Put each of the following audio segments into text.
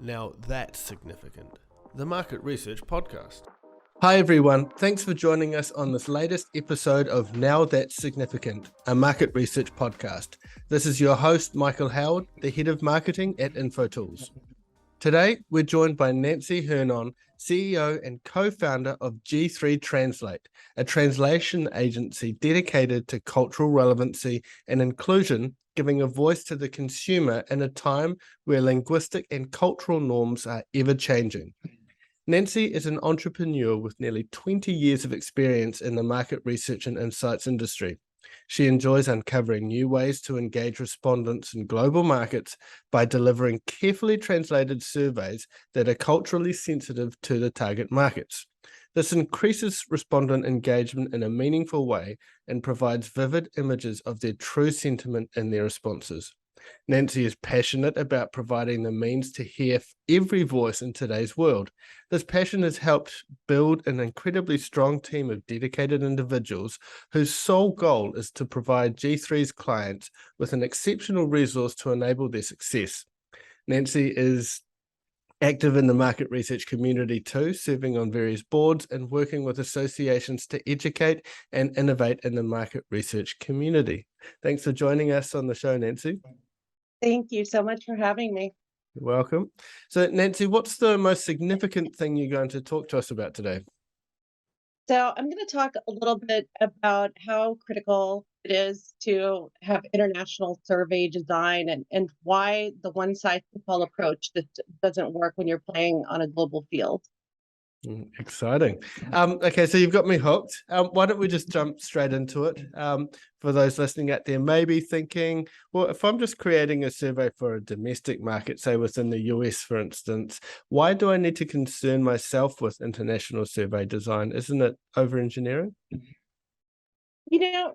Now that's significant. The Market Research Podcast. Hi everyone, thanks for joining us on this latest episode of Now That's Significant, a market research podcast. This is your host, Michael Howard, the Head of Marketing at InfoTools. Today, we're joined by Nancy Hernon, CEO and co-founder of G3 Translate, a translation agency dedicated to cultural relevancy and inclusion, giving a voice to the consumer in a time where linguistic and cultural norms are ever changing. Nancy is an entrepreneur with nearly 20 years of experience in the market research and insights industry. She enjoys uncovering new ways to engage respondents in global markets by delivering carefully translated surveys that are culturally sensitive to the target markets. This increases respondent engagement in a meaningful way and provides vivid images of their true sentiment in their responses. Nancy is passionate about providing the means to hear every voice in today's world. This passion has helped build an incredibly strong team of dedicated individuals whose sole goal is to provide G3's clients with an exceptional resource to enable their success. Nancy is active in the market research community too, serving on various boards and working with associations to educate and innovate in the market research community. Thanks for joining us on the show, Nancy. Thank you so much for having me. You're welcome. So, Nancy, what's the most significant thing you're going to talk to us about today? So I'm going to talk a little bit about how critical it is to have international survey design and why the one-size-fits-all approach just doesn't work when you're playing on a global field. Exciting. Okay, so you've got me hooked. Why don't we just jump straight into it? For those listening out there, maybe thinking, well, if I'm just creating a survey for a domestic market, say within the US, for instance, why do I need to concern myself with international survey design? Isn't it over-engineering? No,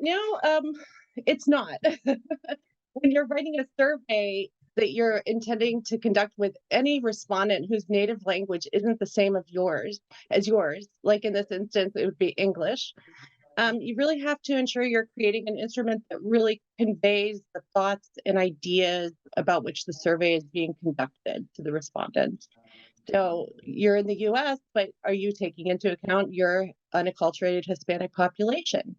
it's not. When you're writing a survey that you're intending to conduct with any respondent whose native language isn't the same as yours, like in this instance, it would be English. You really have to ensure you're creating an instrument that really conveys the thoughts and ideas about which the survey is being conducted to the respondent. So you're in the US, but are you taking into account your unacculturated Hispanic population?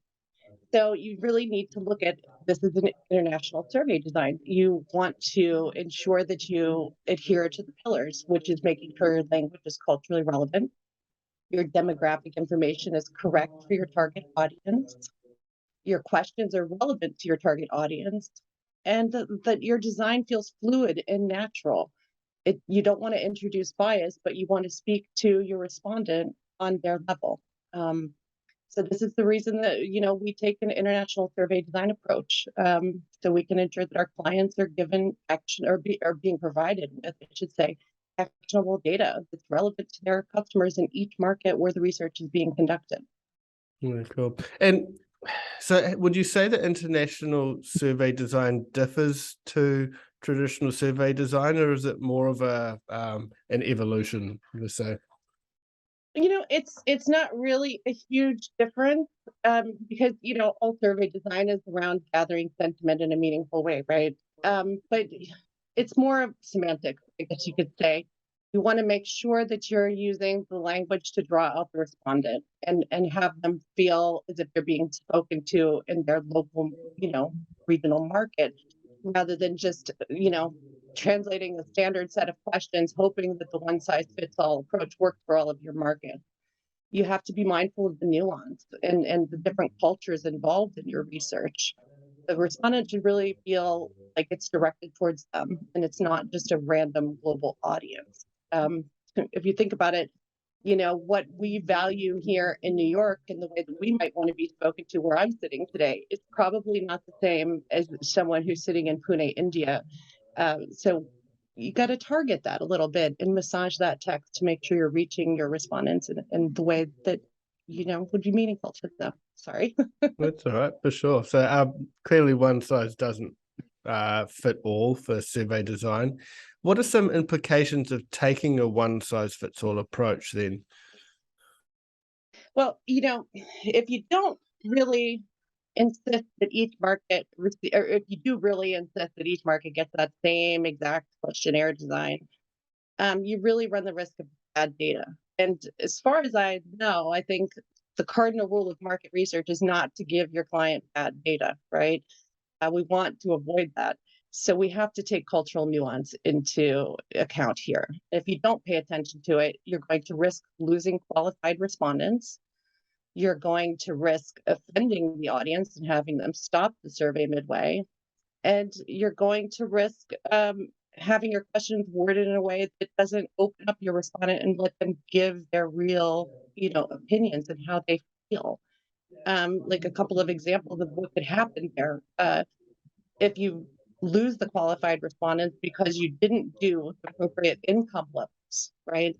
So you really need to look at this as an international survey design. You want to ensure that you adhere to the pillars, which is making sure your language is culturally relevant, your demographic information is correct for your target audience, your questions are relevant to your target audience, and that your design feels fluid and natural. You don't want to introduce bias, but you want to speak to your respondent on their level. So this is the reason that we take an international survey design approach, so we can ensure that our clients are given action or are being provided with, I should say, actionable data that's relevant to their customers in each market where the research is being conducted. Yeah, cool. And so would you say that international survey design differs to traditional survey design, or is it more of an evolution, you say? It's not really a huge difference, because all survey design is around gathering sentiment in a meaningful way, right? But it's more of semantics, I guess you could say. You want to make sure that you're using the language to draw out the respondent and have them feel as if they're being spoken to in their local, regional market, rather than just, translating a standard set of questions, hoping that the one size fits all approach works for all of your market. You have to be mindful of the nuance and the different cultures involved in your research. The respondent should really feel like it's directed towards them and it's not just a random global audience. If you think about it, what we value here in New York and the way that we might want to be spoken to where I'm sitting today is probably not the same as someone who's sitting in Pune, India. So you got to target that a little bit and massage that text to make sure you're reaching your respondents in the way that, would be meaningful to them. Sorry. That's all right, for sure. So clearly one size doesn't fit all for survey design. What are some implications of taking a one size fits all approach then? Well, if you don't really insist that each market, or if you do really insist that each market gets that same exact questionnaire design, you really run the risk of bad data. And as far as I know, I think the cardinal rule of market research is not to give your client bad data, right? We want to avoid that. So we have to take cultural nuance into account here. If you don't pay attention to it, you're going to risk losing qualified respondents. You're going to risk offending the audience and having them stop the survey midway. And you're going to risk having your questions worded in a way that doesn't open up your respondent and let them give their real, opinions and how they feel. Like a couple of examples of what could happen there. If you lose the qualified respondents because you didn't do appropriate income levels, right?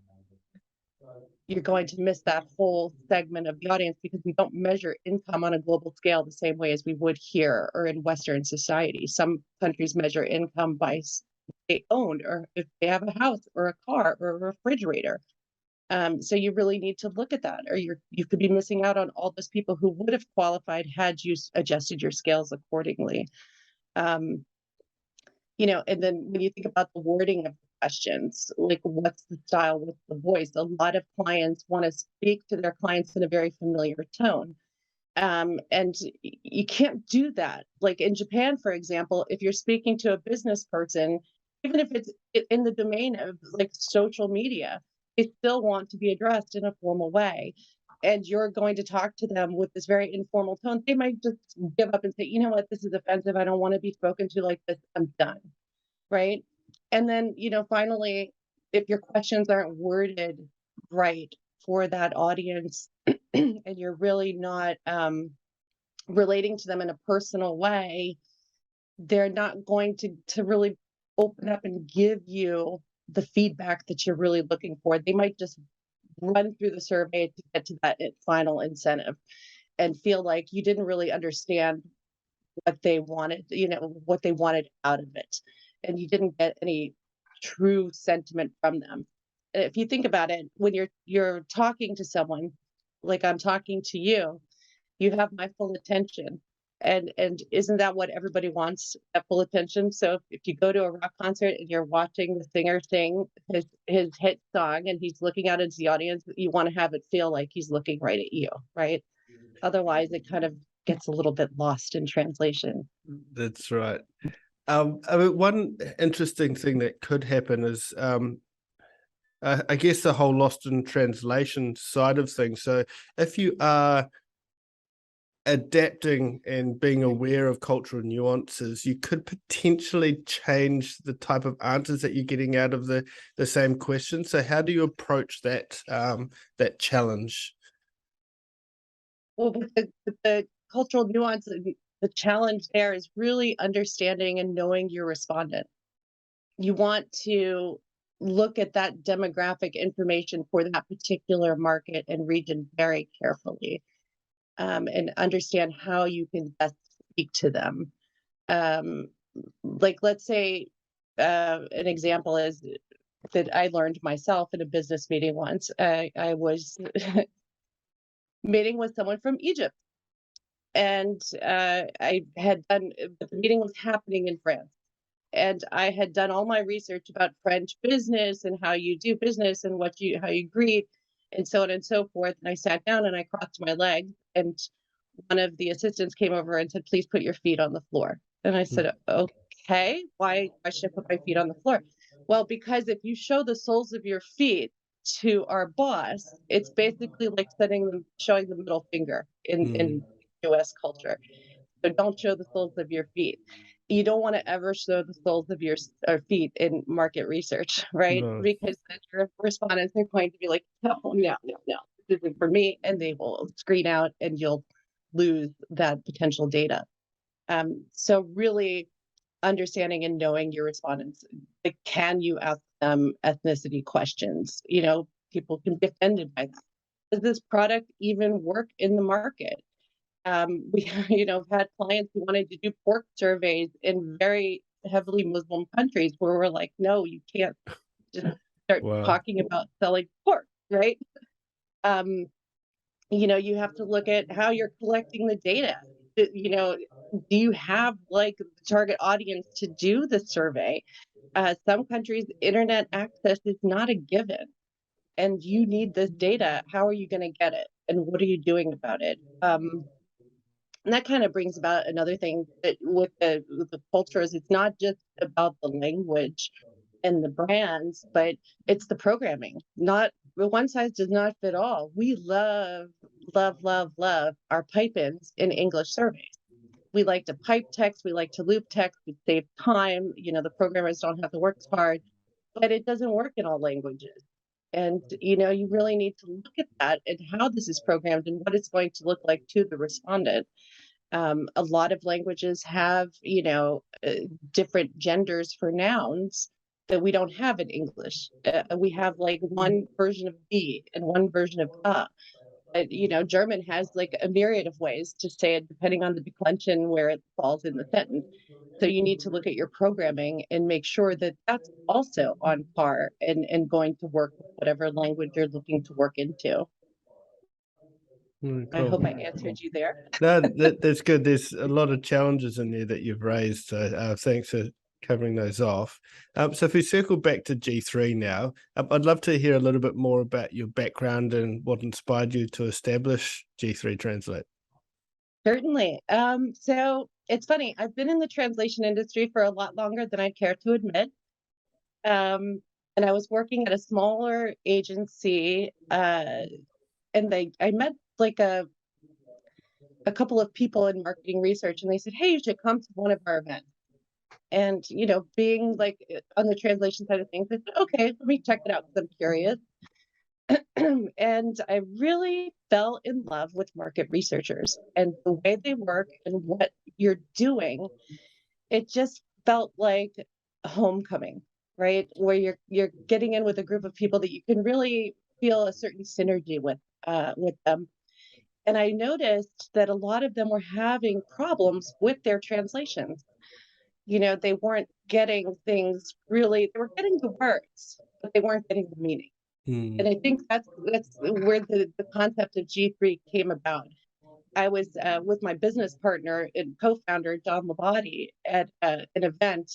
You're going to miss that whole segment of the audience because we don't measure income on a global scale the same way as we would here or in Western society. Some countries measure income by they owned or if they have a house or a car or a refrigerator. So you really need to look at that, or you could be missing out on all those people who would have qualified had you adjusted your scales accordingly. Um, and then when you think about the wording of the questions, like what's the style with the voice? A lot of clients want to speak to their clients in a very familiar tone. And you can't do that. Like in Japan, for example, if you're speaking to a business person, even if it's in the domain of like social media, they still want to be addressed in a formal way. And you're going to talk to them with this very informal tone. They might just give up and say, you know what, this is offensive. I don't want to be spoken to like this. I'm done. Right. And then, finally, if your questions aren't worded right for that audience and you're really not relating to them in a personal way, they're not going to really open up and give you the feedback that you're really looking for. They might just run through the survey to get to that final incentive and feel like you didn't really understand what they wanted, what they wanted out of it. And you didn't get any true sentiment from them. And if you think about it, when you're talking to someone, like I'm talking to you, you have my full attention. And isn't that what everybody wants, that full attention? So if you go to a rock concert and you're watching the singer sing his hit song and he's looking out into the audience, you want to have it feel like he's looking right at you, right? Otherwise it kind of gets a little bit lost in translation. That's right. One interesting thing that could happen is, I guess, the whole lost in translation side of things. So if you are adapting and being aware of cultural nuances, you could potentially change the type of answers that you're getting out of the same question. So how do you approach that challenge? Well, with the cultural nuance, the challenge there is really understanding and knowing your respondent. You want to look at that demographic information for that particular market and region very carefully, and understand how you can best speak to them. Like, let's say an example is that I learned myself in a business meeting once. I was meeting with someone from Egypt. And I had done, the meeting was happening in France. And I had done all my research about French business and how you do business and how you greet and so on and so forth. And I sat down and I crossed my legs, and one of the assistants came over and said, "Please put your feet on the floor." And I said, "Okay, why should I put my feet on the floor?" Well, because if you show the soles of your feet to our boss, it's basically like showing the middle finger in US culture. So don't show the soles of your feet. You don't want to ever show the soles of your feet in market research, right? No. Because then your respondents are going to be like, no, no, no, no, this isn't for me. And they will screen out and you'll lose that potential data. So really understanding and knowing your respondents. Like, can you ask them ethnicity questions? People can be offended by that. Does this product even work in the market? We have had clients who wanted to do pork surveys in very heavily Muslim countries where we're like, no, you can't just start talking about selling pork, right? You have to look at how you're collecting the data. Do you have like the target audience to do the survey? Some countries, internet access is not a given, and you need this data. How are you going to get it? And what are you doing about it? And that kind of brings about another thing that with the cultures, it's not just about the language and the brands, but it's the programming. Not one size does not fit all. We love our pipe-ins in English surveys. We like to pipe text, we like to loop text, it saves time. The programmers don't have to work as hard, but it doesn't work in all languages. And you really need to look at that and how this is programmed and what it's going to look like to the respondent. A lot of languages have, different genders for nouns that we don't have in English. We have like one version of be and one version of German has like a myriad of ways to say it depending on the declension where it falls in the sentence. So you need to look at your programming and make sure that that's also on par and going to work with whatever language you're looking to work into. Cool. I hope I answered you there. No, that's good. There's a lot of challenges in there that you've raised. So thanks for covering those off. So if we circle back to G3 now, I'd love to hear a little bit more about your background and what inspired you to establish G3 Translate. Certainly. So it's funny. I've been in the translation industry for a lot longer than I care to admit. And I was working at a smaller agency, and I met like a couple of people in marketing research, and they said, "Hey, you should come to one of our events." And being like on the translation side of things, I said, "Okay, let me check it out because I'm curious." And I really fell in love with market researchers and the way they work and what you're doing. It just felt like homecoming, right? Where you're getting in with a group of people that you can really feel a certain synergy with them. And I noticed that a lot of them were having problems with their translations. They weren't getting things really, they were getting the words, but they weren't getting the meaning. And I think that's where the concept of G3 came about. I was with my business partner and co-founder, John Labate, at an event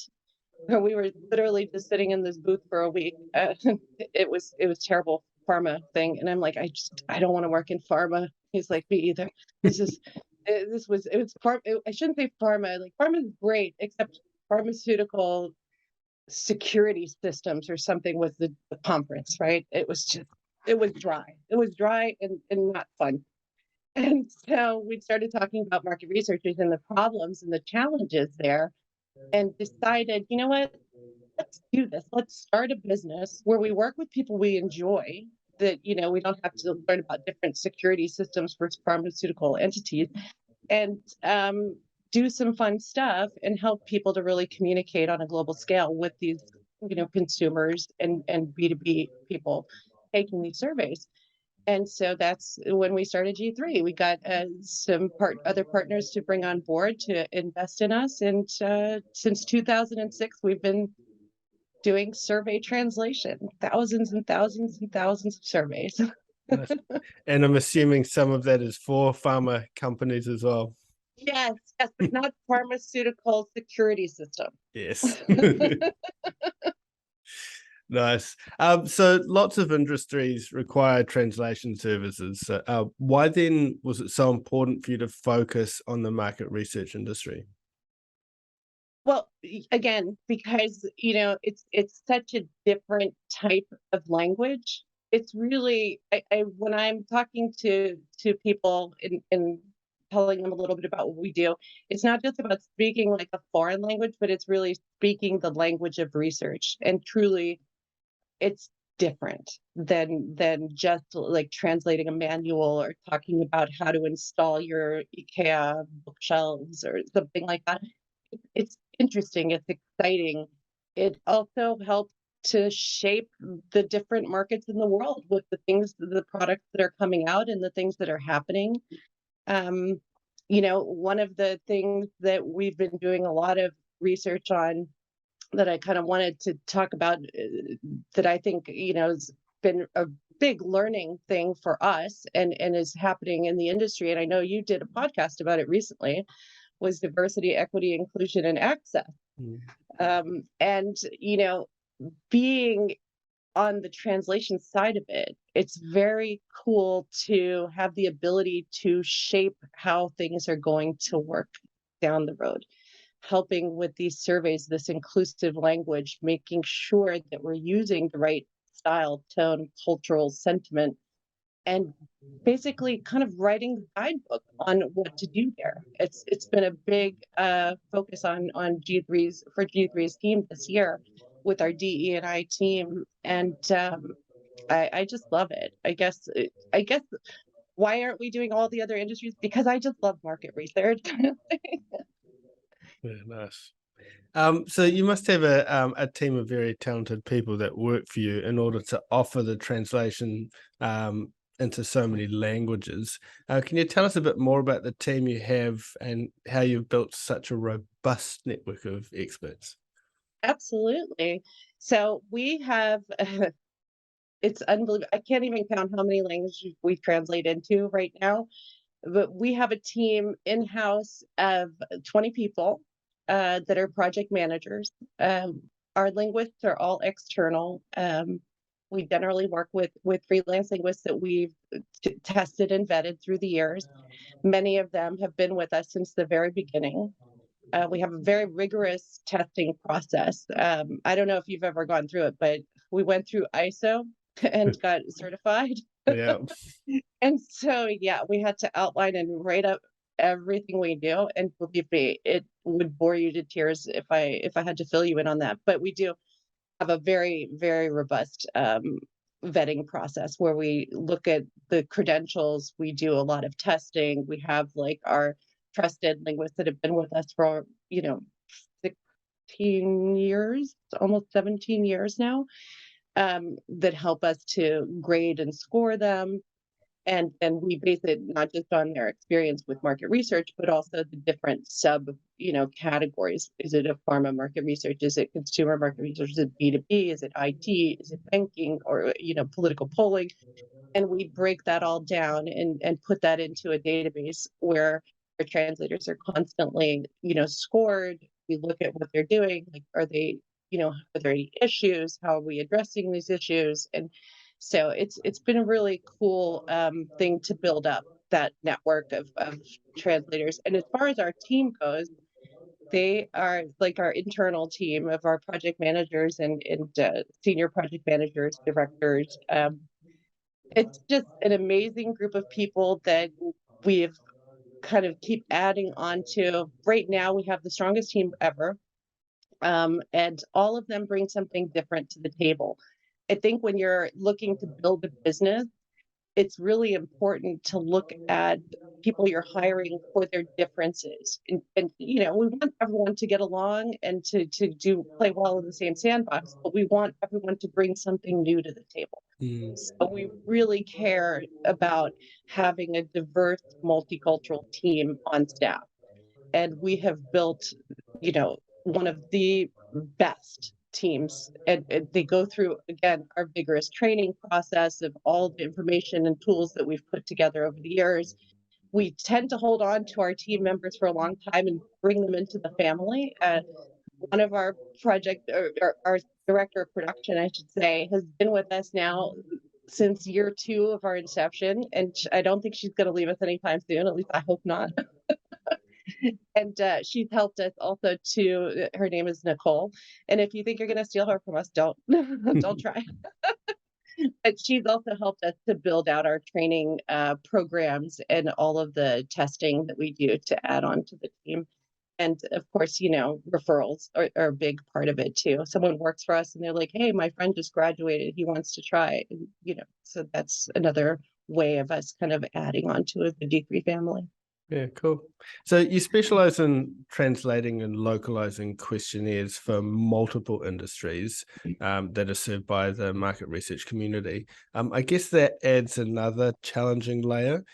where we were literally just sitting in this booth for a week. It was terrible pharma thing. And I'm like, I don't want to work in pharma. He's like, me either. It was I shouldn't say pharma. Like pharma is great, except pharmaceutical security systems or something was the conference, right? It was dry. It was dry and not fun. And so we started talking about market researchers and the problems and the challenges there and decided, you know what, let's do this. Let's start a business where we work with people we enjoy, that, we don't have to learn about different security systems for pharmaceutical entities, and do some fun stuff and help people to really communicate on a global scale with these, consumers and B2B people taking these surveys. And so that's when we started G3. We got some other partners to bring on board to invest in us. And since 2006, we've been doing survey translation, thousands and thousands and thousands of surveys. And I'm assuming some of that is for pharma companies as well. Yes, but not pharmaceutical security system. Yes. Nice. So lots of industries require translation services. So, why then was it so important for you to focus on the market research industry? Well, again, because it's such a different type of language. It's really when I'm talking to people and telling them a little bit about what we do, it's not just about speaking like a foreign language, but it's really speaking the language of research. And truly, it's different than just like translating a manual or talking about how to install your IKEA bookshelves or something like that. It's interesting. It's exciting. It also helps to shape the different markets in the world with the products that are coming out and the things that are happening. One of the things that we've been doing a lot of research on that I kind of wanted to talk about, that I think, has been a big learning thing for us and is happening in the industry. And I know you did a podcast about it recently, was diversity, equity, inclusion, and access. And, being on the translation side of it, it's very cool to have the ability to shape how things are going to work down the road, helping with these surveys, this inclusive language, making sure that we're using the right style, tone, cultural sentiment, and basically kind of writing the guidebook on what to do there. It's been a big focus on G3's for G3's team this year with our DE and I team, and I just love it. I guess why aren't we doing all the other industries? Because I just love market research. Yeah, nice. So you must have a team of very talented people that work for you in order to offer the translation into so many languages. Can you tell us a bit more about the team you have and how you've built such a robust network of experts? Absolutely. So we have it's unbelievable. I can't even count how many languages we translate into right now, but we have a team in-house of 20 people that are project managers. Our linguists are all external. We generally work with freelance linguists that we've tested and vetted through the years. Many of them have been with us since the very beginning. We have a very rigorous testing process. I don't know if you've ever gone through it, but we went through ISO and got certified. Yeah. And so, yeah, we had to outline and write up everything we do. And believe me, it would bore you to tears if I had to fill you in on that. But we do have a very, very robust vetting process where we look at the credentials. We do a lot of testing. We have like our trusted linguists that have been with us for, 16 years, almost 17 years now, that help us to grade and score them. And we base it not just on their experience with market research, but also the different categories. Is it a pharma market research? Is it consumer market research? Is it B2B? Is it IT? Is it banking or political polling? And we break that all down and put that into a database where our translators are constantly, scored. We look at what they're doing, like are they, are there any issues? How are we addressing these issues? And so it's been a really cool thing to build up that network of translators. And as far as our team goes, they are like our internal team of our project managers and senior project managers, directors. It's just an amazing group of people that we've kind of keep adding on to. Right now, we have the strongest team ever, and all of them bring something different to the table. I think when you're looking to build a business, it's really important to look at people you're hiring for their differences. And we want everyone to get along and to do play well in the same sandbox, but we want everyone to bring something new to the table. So we really care about having a diverse, multicultural team on staff. And we have built, one of the best teams. And they go through, again, our vigorous training process of all the information and tools that we've put together over the years. We tend to hold on to our team members for a long time and bring them into the family. One of our project or our director of production, I should say, has been with us now since year 2 of our inception, and I don't think she's going to leave us anytime soon. At least I hope not. And she's helped us also to. Her name is Nicole, and if you think you're going to steal her from us, don't don't try. But she's also helped us to build out our training programs and all of the testing that we do to add on to the team. And of course, referrals are a big part of it too. Someone works for us and they're like, hey, my friend just graduated. He wants to try. And, so that's another way of us kind of adding on to the G3 family. Yeah, cool. So you specialize in translating and localizing questionnaires for multiple industries that are served by the market research community. I guess that adds another challenging layer.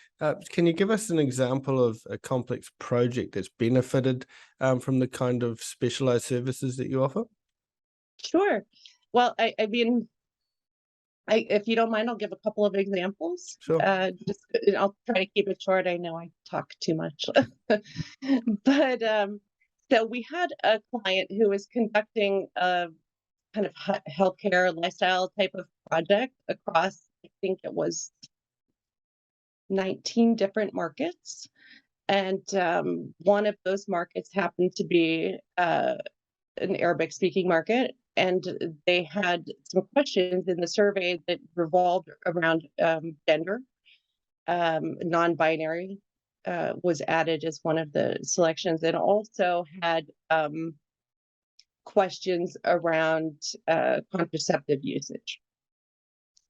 Can you give us an example of a complex project that's benefited from the kind of specialized services that you offer? Sure. Well, I mean, if you don't mind, I'll give a couple of examples. Sure. I'll try to keep it short. I know I talk too much, but So we had a client who was conducting a kind of healthcare lifestyle type of project across, I think it was 19 different markets. And one of those markets happened to be an Arabic speaking market. And they had some questions in the survey that revolved around gender. Non-binary was added as one of the selections, and also had questions around contraceptive usage.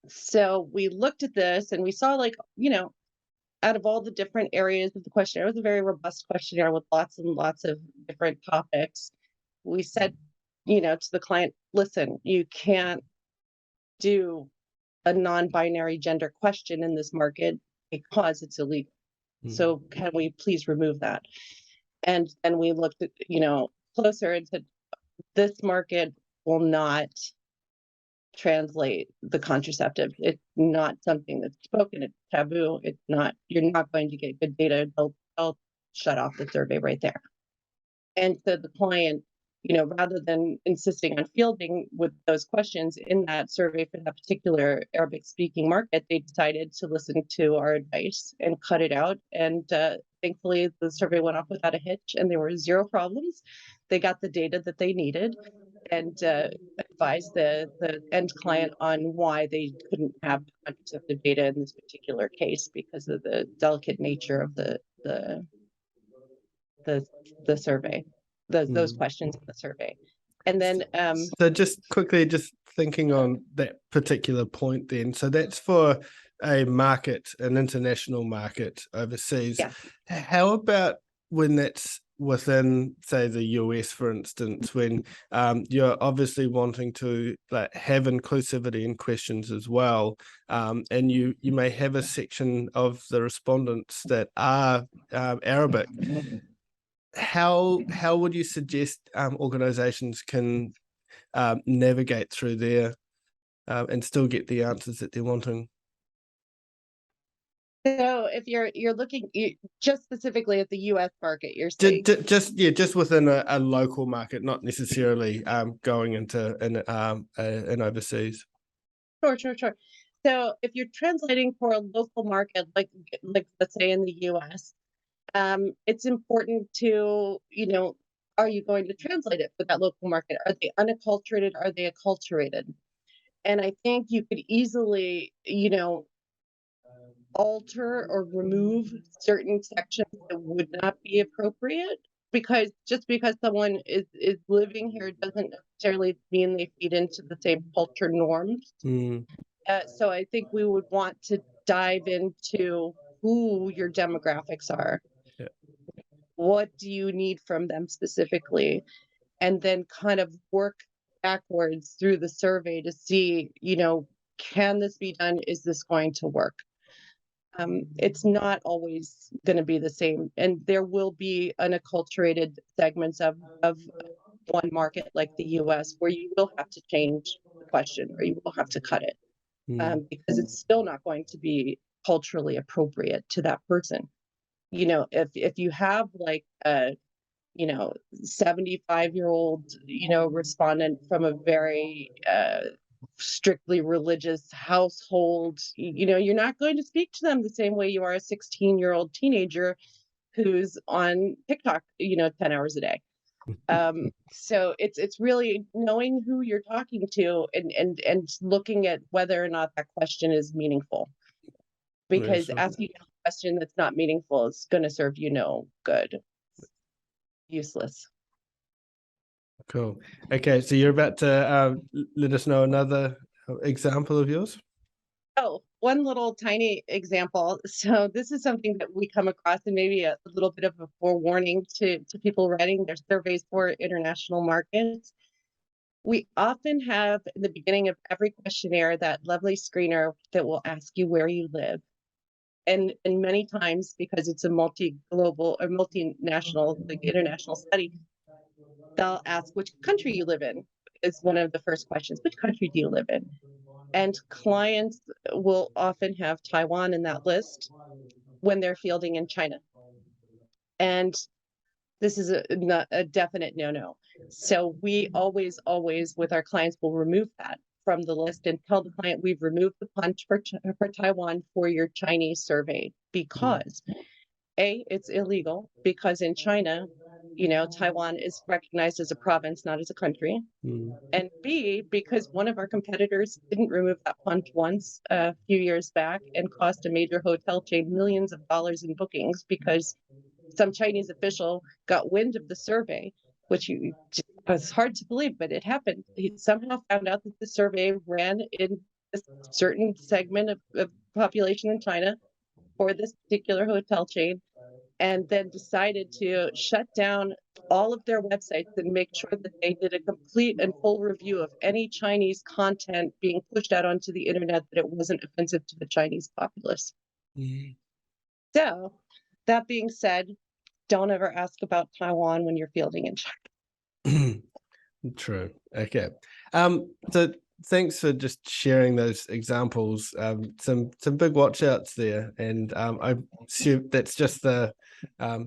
So we looked at this and we saw, like, out of all the different areas of the questionnaire, it was a very robust questionnaire with lots and lots of different topics. We said, to the client, listen, you can't do a non-binary gender question in this market because it's illegal. So can we please remove that? And then we looked at, closer and said, this market will not translate the contraceptive. It's not something that's spoken. It's taboo. It's not, you're not going to get good data. They'll shut off the survey right there. And so the client, rather than insisting on fielding with those questions in that survey for that particular Arabic speaking market, they decided to listen to our advice and cut it out. And thankfully, the survey went off without a hitch and there were zero problems. They got the data that they needed and advised the end client on why they couldn't have contraceptive data in this particular case because of the delicate nature of the survey, those questions in the survey. And then so just quickly, just thinking on that particular point then, so that's for a market, an international market overseas. Yeah. How about when that's within, say, the US, for instance, when you're obviously wanting to have inclusivity in questions as well, and you may have a section of the respondents that are Arabic. How would you suggest organizations can navigate through there and still get the answers that they're wanting? So if you're looking just specifically at the US market, you're saying just within a local market, not necessarily going into an overseas. Sure. So if you're translating for a local market, like let's say in the US, it's important to, are you going to translate it for that local market? Are they unacculturated? Are they acculturated? And I think you could easily, alter or remove certain sections that would not be appropriate, because just because someone is living here doesn't necessarily mean they feed into the same culture norms. So I think we would want to dive into who your demographics are. Yeah. What do you need from them specifically? And then kind of work backwards through the survey to see, can this be done? Is this going to work? It's not always going to be the same. And there will be unacculturated segments of one market like the US where you will have to change the question or you will have to cut it because it's still not going to be culturally appropriate to that person. If you have like a 75-year-old respondent from a very strictly religious household, you're not going to speak to them the same way you are a 16-year-old teenager who's on TikTok 10 hours a day. So it's really knowing who you're talking to and looking at whether or not that question is meaningful, because asking a question that's not meaningful is going to serve you no good. Useless. Cool. Okay, so you're about to let us know another example of yours? Oh, one little tiny example. So this is something that we come across, and maybe a little bit of a forewarning to people writing their surveys for international markets. We often have in the beginning of every questionnaire that lovely screener that will ask you where you live. And many times, because it's a multi-global or multinational, like international study, they'll ask which country you live in is one of the first questions. Which country do you live in? And clients will often have Taiwan in that list when they're fielding in China. And This is a definite no-no. So we always, with our clients, will remove that from the list and tell the client we've removed the punch for Taiwan for your Chinese survey because A, it's illegal because in China, Taiwan is recognized as a province, not as a country. And B, because one of our competitors didn't remove that punch once a few years back and cost a major hotel chain millions of dollars in bookings because some Chinese official got wind of the survey, which was hard to believe, but it happened. He somehow found out that the survey ran in a certain segment of population in China for this particular hotel chain, and then decided to shut down all of their websites and make sure that they did a complete and full review of any Chinese content being pushed out onto the internet that it wasn't offensive to the Chinese populace. So, that being said, don't ever ask about Taiwan when you're fielding in China. True. Okay. So thanks for just sharing those examples. Some big watch outs there, and I assume that's just the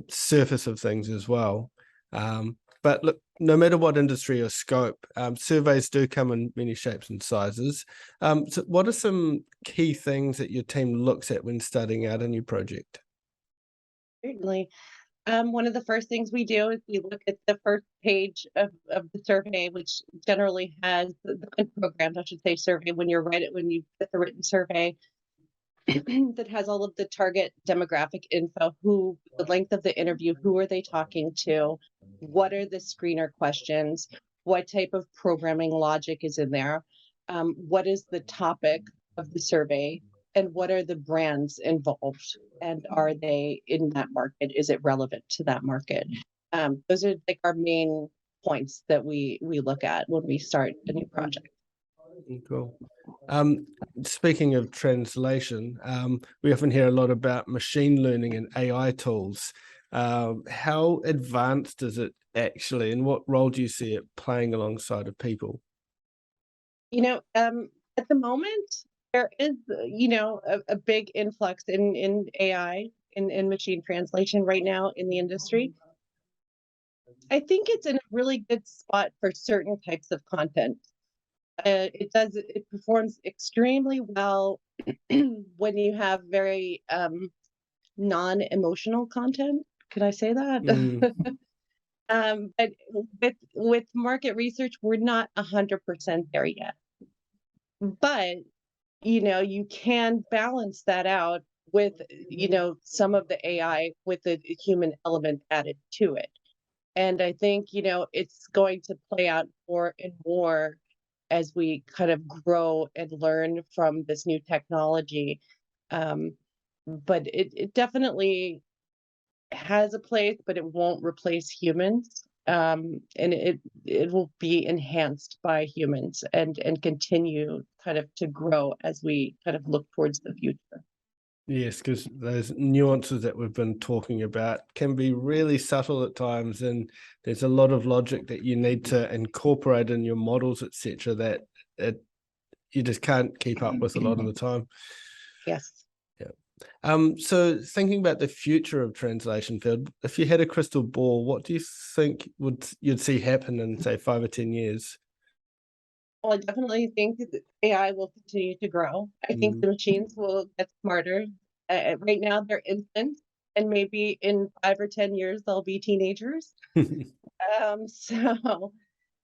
surface of things as well. But look, no matter what industry or scope, surveys do come in many shapes and sizes. So what are some key things that your team looks at when starting out a new project? Certainly. One of the first things we do is we look at the first page of the survey, which generally has the programmed, I should say, survey when you get the written survey that has all of the target demographic info, the length of the interview, who are they talking to, what are the screener questions, what type of programming logic is in there, what is the topic of the survey, and what are the brands involved, and are they in that market? Is it relevant to that market? Those are like our main points that we look at when we start a new project. Cool. Speaking of translation, we often hear a lot about machine learning and AI tools. How advanced is it actually, and what role do you see it playing alongside of people? At the moment, there is, a big influx in AI, in machine translation right now in the industry. I think it's in a really good spot for certain types of content. It performs extremely well when you have very non-emotional content. Can I say that? But with market research, we're not 100% there yet. But you can balance that out with some of the AI with the human element added to it. And I think it's going to play out more and more as we kind of grow and learn from this new technology. But it definitely has a place, but it won't replace humans. And it will be enhanced by humans and continue kind of to grow as we kind of look towards the future. Yes, because those nuances that we've been talking about can be really subtle at times, and there's a lot of logic that you need to incorporate in your models, etc., that you just can't keep up with a lot of the time. Yes. So thinking about the future of translation field, if you had a crystal ball, what do you think you'd see happen in, say, 5 or 10 years? Well, I definitely think that AI will continue to grow. I think the machines will get smarter. Right now, they're infants, and maybe in 5 or 10 years, they'll be teenagers. So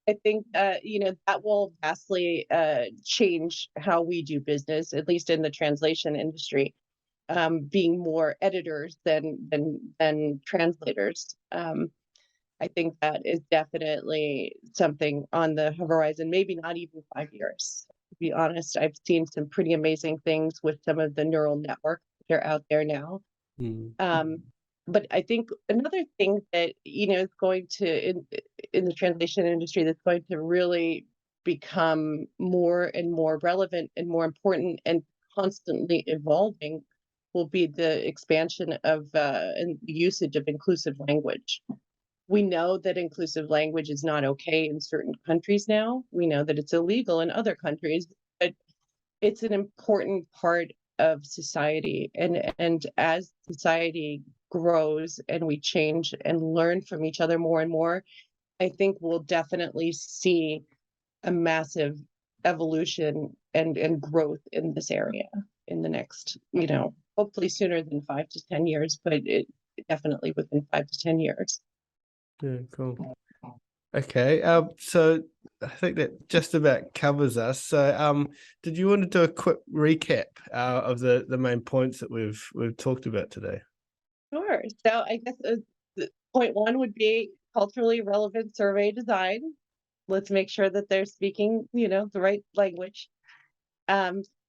I think that will vastly change how we do business, at least in the translation industry. Being more editors than translators. I think that is definitely something on the horizon, maybe not even 5 years. To be honest, I've seen some pretty amazing things with some of the neural networks that are out there now. But I think another thing that is going to in the translation industry that's going to really become more and more relevant and more important and constantly evolving will be the expansion of and usage of inclusive language. We know that inclusive language is not okay in certain countries now. We know that it's illegal in other countries, but it's an important part of society. And as society grows and we change and learn from each other more and more, I think we'll definitely see a massive evolution and growth in this area in the next, hopefully sooner than 5 to 10 years, but it definitely within 5 to 10 years. Yeah, cool. Okay, so I think that just about covers us. So, did you want to do a quick recap of the main points that we've talked about today? Sure. So I guess point one would be culturally relevant survey design. Let's make sure that they're speaking, the right language.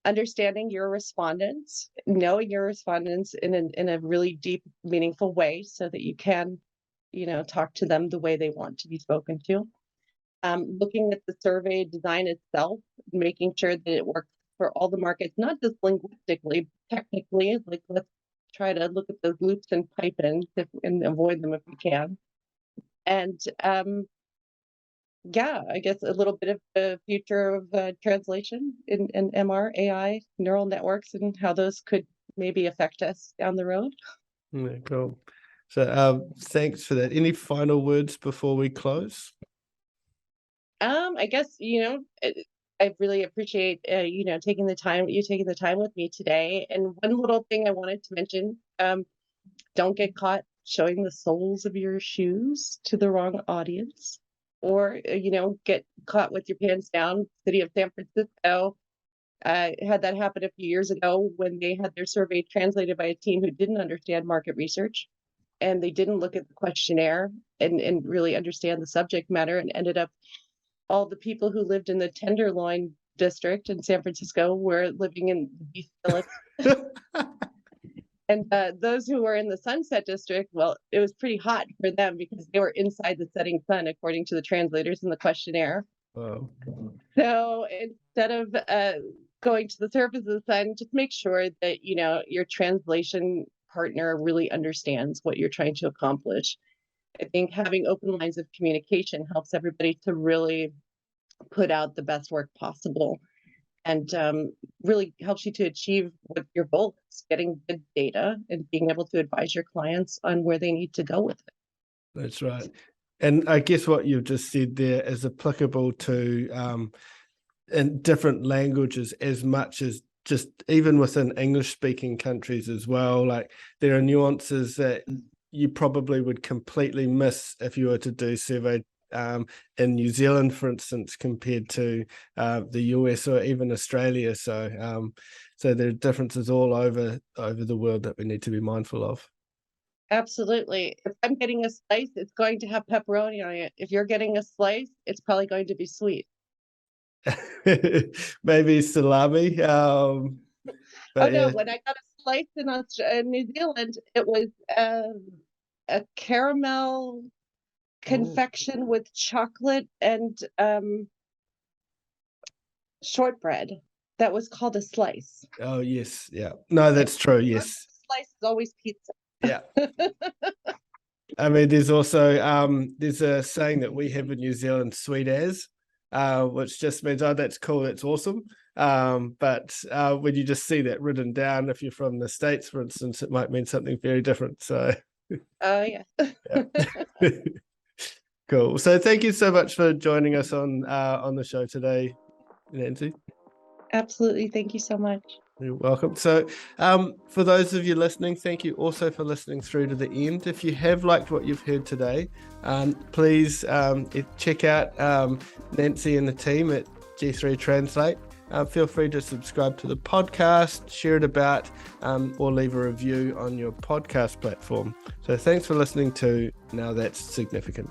Understanding your respondents, knowing your respondents in a really deep, meaningful way, so that you can, talk to them the way they want to be spoken to. Looking at the survey design itself, making sure that it works for all the markets, not just linguistically, technically. Like, let's try to look at those loops and pipe-ins and avoid them if we can. And I guess a little bit of the future of translation in MR, AI, neural networks, and how those could maybe affect us down the road. Yeah, cool. So thanks for that. Any final words before we close? I guess, I really appreciate, taking the time with me today. And one little thing I wanted to mention, don't get caught showing the soles of your shoes to the wrong audience, or, get caught with your pants down. City of San Francisco had that happen a few years ago when they had their survey translated by a team who didn't understand market research, and they didn't look at the questionnaire and really understand the subject matter, and ended up all the people who lived in the Tenderloin district in San Francisco were living in the beef billets. And those who were in the Sunset District, well, it was pretty hot for them because they were inside the setting sun, according to the translators in the questionnaire. Wow. So instead of going to the surface of the sun, just make sure that, your translation partner really understands what you're trying to accomplish. I think having open lines of communication helps everybody to really put out the best work possible, and really helps you to achieve what your goal is, getting good data and being able to advise your clients on where they need to go with it. That's right. And I guess what you've just said there is applicable to in different languages as much as just even within English-speaking countries as well. Like, there are nuances that you probably would completely miss if you were to do survey in New Zealand, for instance, compared to the US or even Australia. So there are differences all over the world that we need to be mindful of. Absolutely. If I'm getting a slice, it's going to have pepperoni on it. If you're getting a slice, it's probably going to be sweet. Maybe salami. No, Yeah. when I got a slice in New Zealand, it was a caramel confection with chocolate and shortbread that was called a slice. Oh yes, yeah. No, that's true. Yes. Slice is always pizza. Yeah. I mean, there's also there's a saying that we have in New Zealand, sweet as, which just means, oh, that's cool, that's awesome. But when you just see that written down, if you're from the States, for instance, it might mean something very different. So yeah. Cool. So thank you so much for joining us on the show today, Nancy. Absolutely. Thank you so much. You're welcome. So for those of you listening, thank you also for listening through to the end. If you have liked what you've heard today, please check out Nancy and the team at G3 Translate. Feel free to subscribe to the podcast, share it about, or leave a review on your podcast platform. So thanks for listening to Now That's Significant.